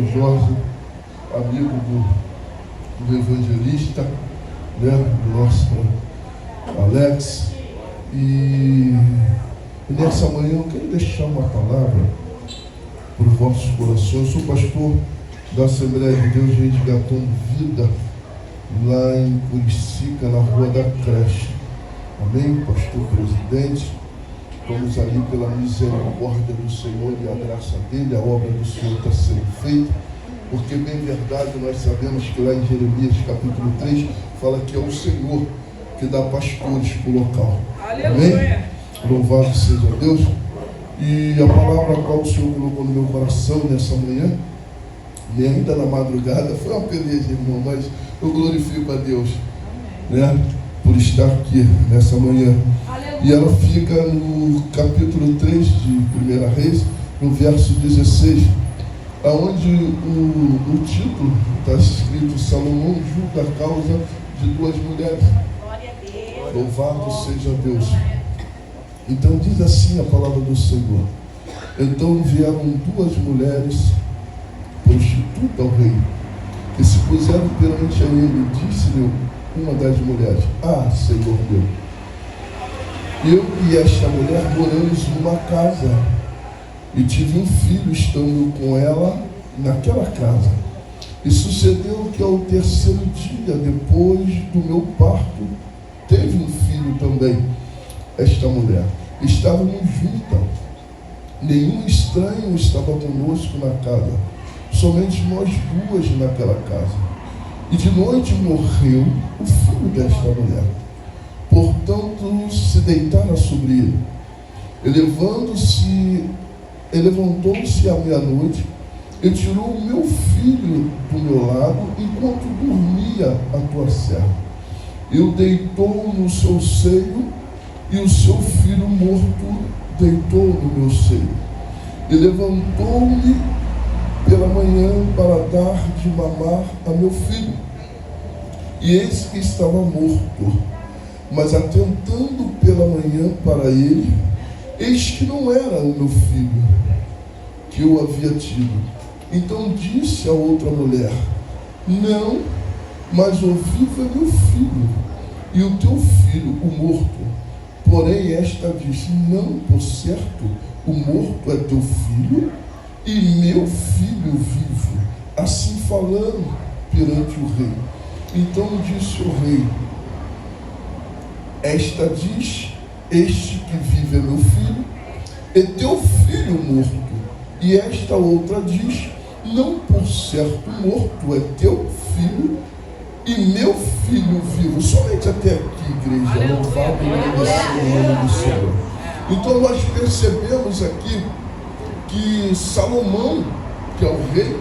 pastor Jorge, amigo do evangelista, né, do nosso Alex. E nessa manhã eu quero deixar uma palavra para os vossos corações. Eu sou pastor da Assembleia de Deus Resgatando Vida, lá em Curicica, na Rua da Creche. Amém, pastor presidente? Vamos ali pela misericórdia do Senhor e a graça dele, a obra do Senhor está sendo feita, porque bem verdade nós sabemos que lá em Jeremias capítulo 3 fala que é o Senhor que dá pastores para o local. Amém? Louvado seja Deus. E a palavra a qual o Senhor colocou no meu coração nessa manhã, e ainda na madrugada, foi uma peleja, irmão, mas eu glorifico a Deus, né, por estar aqui nessa manhã. E ela fica no capítulo 3 de 1 Reis, no verso 16, onde o título está escrito: Salomão julga a causa de duas mulheres. Louvado seja Deus. Então diz assim a palavra do Senhor: então vieram duas mulheres prostitutas ao rei, que se puseram perante a ele, e disse-lhe uma das mulheres: ah, Senhor meu, eu e esta mulher moramos numa casa, e tive um filho estando com ela naquela casa. E sucedeu que ao terceiro dia, depois do meu parto, teve um filho também. Esta mulher, estávamos juntas, nenhum estranho estava conosco na casa, somente nós duas naquela casa. E de noite morreu o filho desta mulher. Portanto, se deitara sobre ele. Levantou-se à meia-noite e tirou o meu filho do meu lado, enquanto dormia a tua serva. Eu deitou no seu seio, e o seu filho morto deitou no meu seio. E levantou-me pela manhã para dar de mamar a meu filho. E eis que estava morto. Mas atentando pela manhã para ele, eis que não era o meu filho que eu havia tido. Então disse a outra mulher: não, mas o vivo é meu filho, e o teu filho, o morto. Porém esta disse: não, por certo, o morto é teu filho, e meu filho vivo. Assim falando perante o rei. Então disse o rei: esta diz: este que vive é meu filho, e teu filho morto. E esta outra diz: não, por certo, morto é teu filho, e meu filho vivo. Somente até aqui, igreja. Louvado e agradecido o nome do Senhor. Então nós percebemos aqui que Salomão, que é o rei,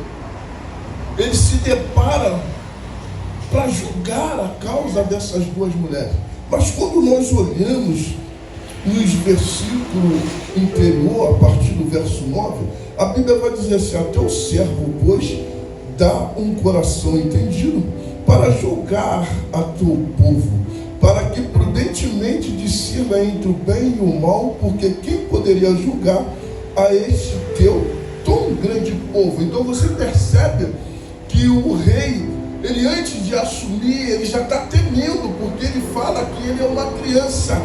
ele se depara para julgar a causa dessas duas mulheres. Mas quando nós olhamos nos versículos anterior, a partir do verso 9, a Bíblia vai dizer assim: a teu servo, pois, dá um coração entendido para julgar a teu povo, para que prudentemente discirna entre o bem e o mal, porque quem poderia julgar a este teu tão grande povo? Então você percebe que o rei, ele antes de assumir, ele já está temendo, porque ele fala que ele é uma criança,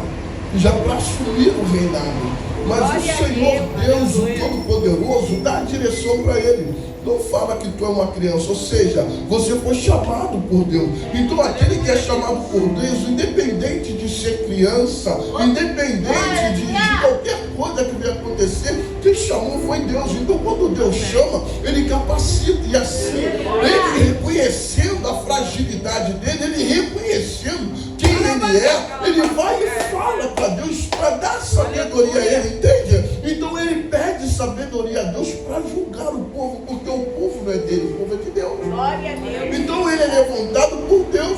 já para assumir o reinado. Mas o Senhor Deus, o Todo-Poderoso, dá a direção para ele. Não fala que tu é uma criança, ou seja, você foi chamado por Deus. Então aquele que é chamado por Deus, independente de ser criança, independente de qualquer coisa que venha acontecer, quem chamou foi Deus. Então quando Deus chama, ele capacita, e assim, ele reconhecendo a fragilidade dele, ele reconhecendo quem ele é, ele vai e fala para Deus para dar sabedoria a ele, entende? Então ele pede sabedoria a Deus para julgar o povo, porque o povo não é dele, o povo é de Deus. Glória a Deus. Então ele é levantado por Deus.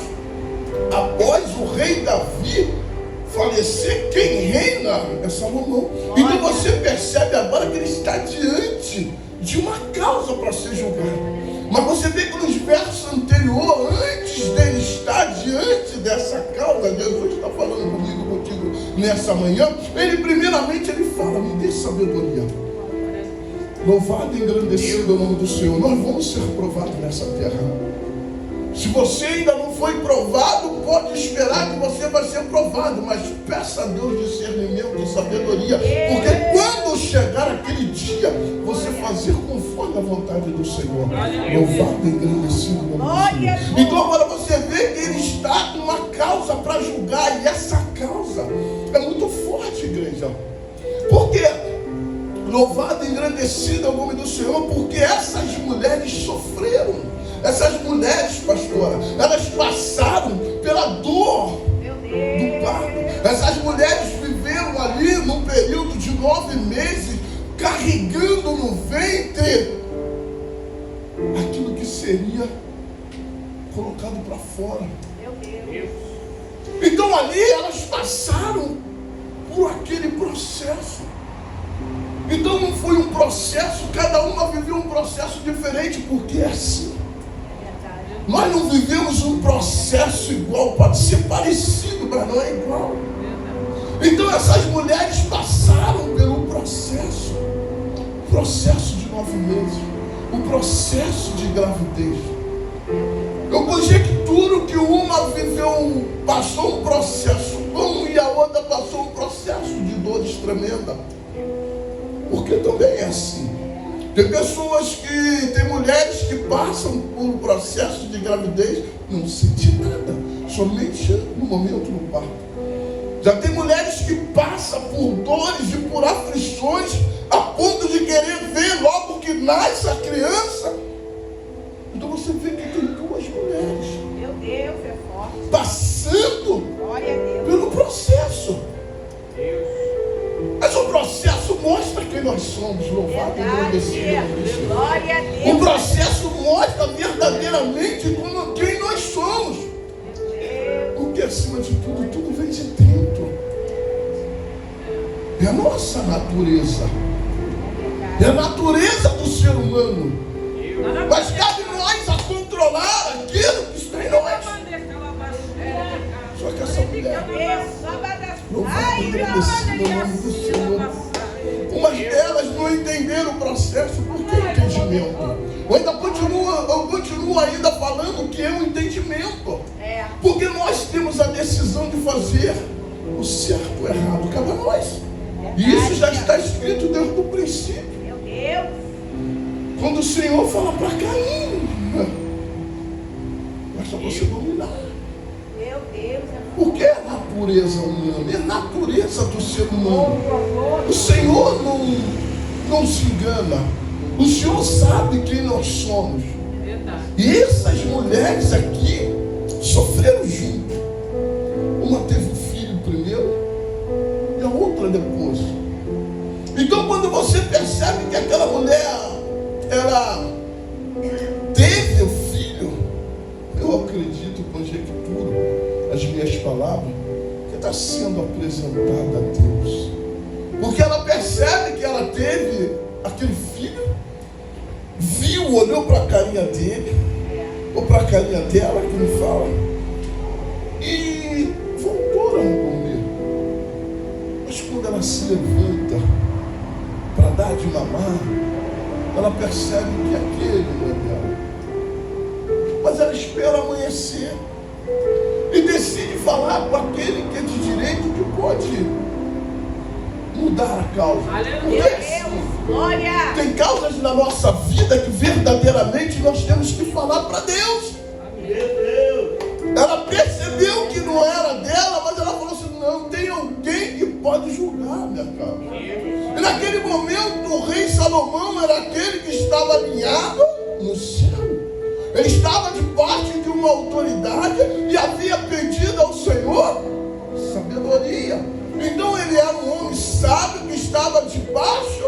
Após o rei Davi falecer, quem reina é Salomão. Então você percebe agora que ele está diante de uma causa para ser julgado. Mas você vê que nos versos anteriores, antes dele estar diante dessa causa, Jesus está falando comigo, contigo nessa manhã, ele primeiramente ele fala: me dê sabedoria. Louvado e engrandecido é o nome do Senhor. Nós vamos ser provados nessa terra. Se você ainda não foi provado, pode esperar que você vai ser provado, mas peça a Deus discernimento e sabedoria, porque quando chegar aquele dia, você fazer conforme a vontade do Senhor. Louvado e engrandecido no nome do Senhor. Então agora você vê que ele está com uma causa para julgar, e essa causa é muito forte, igreja. Por quê? Louvado e engrandecido é o nome do Senhor, porque essas mulheres sofreram. Essas mulheres, pastora, elas passaram pela dor do parto. Essas mulheres viveram ali num período de 9 meses, carregando no ventre aquilo que seria colocado para fora. Então ali elas passaram por aquele processo. Então não foi um processo, cada uma viveu um processo diferente, porque é assim. Nós não vivemos um processo igual, pode ser parecido, mas não é igual. Então essas mulheres passaram pelo processo de 9 meses, o processo de gravidez. Eu conjecturo que uma passou um processo bom e a outra passou um processo de dores tremenda. Porque também é assim. Tem mulheres que passam por um processo de gravidez, não sentem nada, somente no momento do parto. Já tem mulheres que passam por dores e por aflições, a ponto de querer ver logo que nasce a criança. Então você vê que tem 2 mulheres. Meu Deus, é forte. Passando pelo processo. Mas o processo mostra quem nós somos, louvado e agradecido. Glória a Deus. O processo mostra verdadeiramente quem nós somos. Porque acima de tudo, tudo vem de dentro. É a nossa natureza. É a natureza do ser humano. Mas cabe nós a controlar aquilo que está em nós. Só que essa mulher, louvado e agradecido no nome do Senhor. Umas delas não entenderam o processo. Por que entendimento? Eu continuo ainda falando que é um entendimento. Porque nós temos a decisão de fazer o certo ou o errado. Cabe a nós. E isso já está escrito desde o princípio. Meu Deus. Quando o Senhor fala para Caim, basta você dominar. Meu Deus. Porque é a natureza humana, é a natureza do ser humano. O Senhor não se engana. O Senhor sabe quem nós somos. E essas mulheres aqui sofreram junto. Uma teve o filho primeiro e a outra depois. Então quando você percebe que aquela mulher, ela teve o filho, eu acredito, conjecturo as minhas palavras, que está sendo apresentada a Deus. Porque ela percebe que ela teve aquele filho, viu, olhou para a carinha dele, ou para a carinha dela, que me fala, e voltou a comer. Mas quando ela se levanta para dar de mamar, ela percebe que aquele não é dela. Mas ela espera amanhecer e decide falar com aquele que é de direito, que pode mudar a causa. Aleluia. Glória. Tem causas na nossa vida que verdadeiramente nós temos que falar para Deus. Ela percebeu que não era dela, mas ela falou assim: não, tem alguém que pode julgar minha causa. E naquele momento o rei Salomão era aquele que estava alinhado no céu. Ele estava debaixo de uma autoridade e havia pedido ao Senhor sabedoria. Então ele era um homem sábio que estava debaixo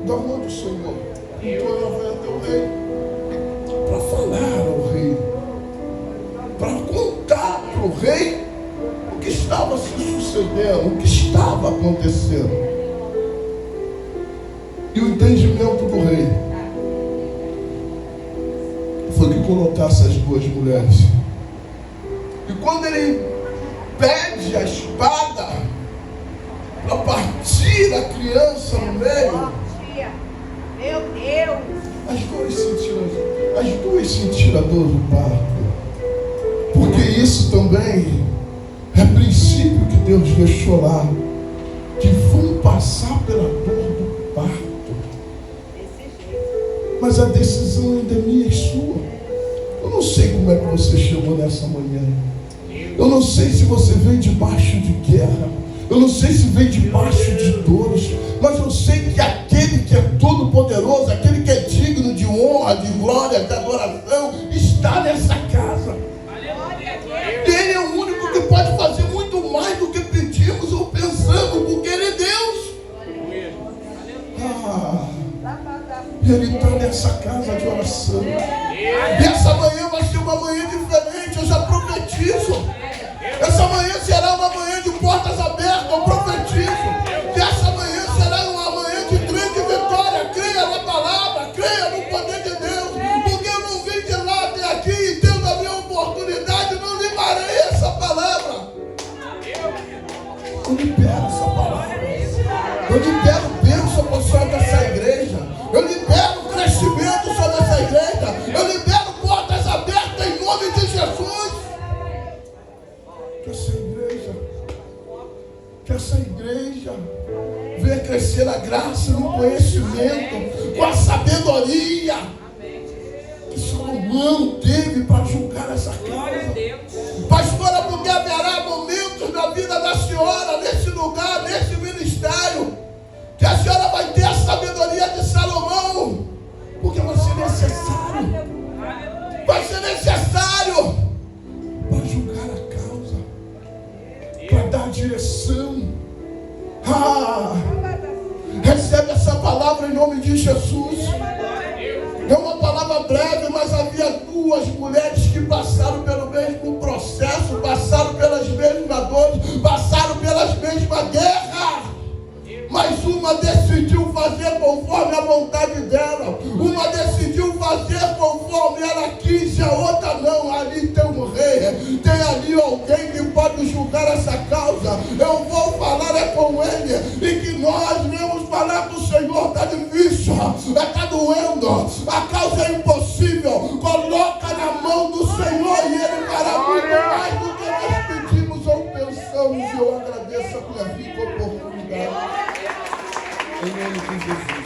da mão do Senhor. Então ela vai até o rei para falar ao rei, para contar para o rei o que estava se sucedendo, o que estava acontecendo. E o entendimento do rei foi que colocasse as 2 mulheres. E quando ele pede a espada para partir a criança no meio, Meu Deus. As duas sentiram a dor do parto. Porque isso também é princípio que Deus deixou lá. Que vão passar pela dor do parto. Desse jeito. Mas a decisão ainda é minha e sua. Eu não sei como é que você chegou nessa manhã. Eu não sei se você veio debaixo de guerra. Eu não sei se veio debaixo de dores. Mas eu sei que aquele que é todo poderoso, aquele que é digno de honra, de glória, de adoração, está nessa casa. Ele é o único que pode fazer muito mais do que pedimos ou pensamos, porque Ele é Deus. Ele está nessa casa de oração. E essa manhã vai ser uma manhã diferente, eu já profetizo. Essa manhã será uma manhã de portas abertas, eu profetizo. Que essa manhã será uma manhã de grande vitória. Creia na palavra, creia no poder de Deus. Porque eu não vim de lá até aqui e tendo a minha oportunidade, não limarei essa palavra. Eu libero essa palavra. Eu libero bênção sobre essa igreja. Eu libero crescimento sobre essa igreja. Eu libero portas abertas em nome de Jesus. Que essa igreja venha crescer na graça, no conhecimento, com a sabedoria que Salomão teve para julgar essa causa. Pastora, porque haverá momentos na vida da senhora, nesse lugar, nesse ministério, que a senhora vai ter a sabedoria de Salomão, porque vai ser necessário. Vai ser necessário para julgar a causa, para dar direção. Recebe essa palavra em nome de Jesus. É uma palavra breve, mas havia duas mulheres que passaram pelo mesmo processo, passaram pelas mesmas dores, passaram pelas mesmas guerras. Mas uma decidiu fazer conforme a vontade dela. Uma decidiu fazer conforme ela quis, a outra não. Ali tem um rei, tem ali alguém que pode julgar essa causa. Eu vou falar é com ele. E que nós vamos falar do Senhor. Está difícil, está doendo, a causa é impossível. Coloca na mão do Senhor e Ele fará muito mais do que nós pedimos ou pensamos. E eu agradeço a minha rica oportunidade. Em nome de Jesus.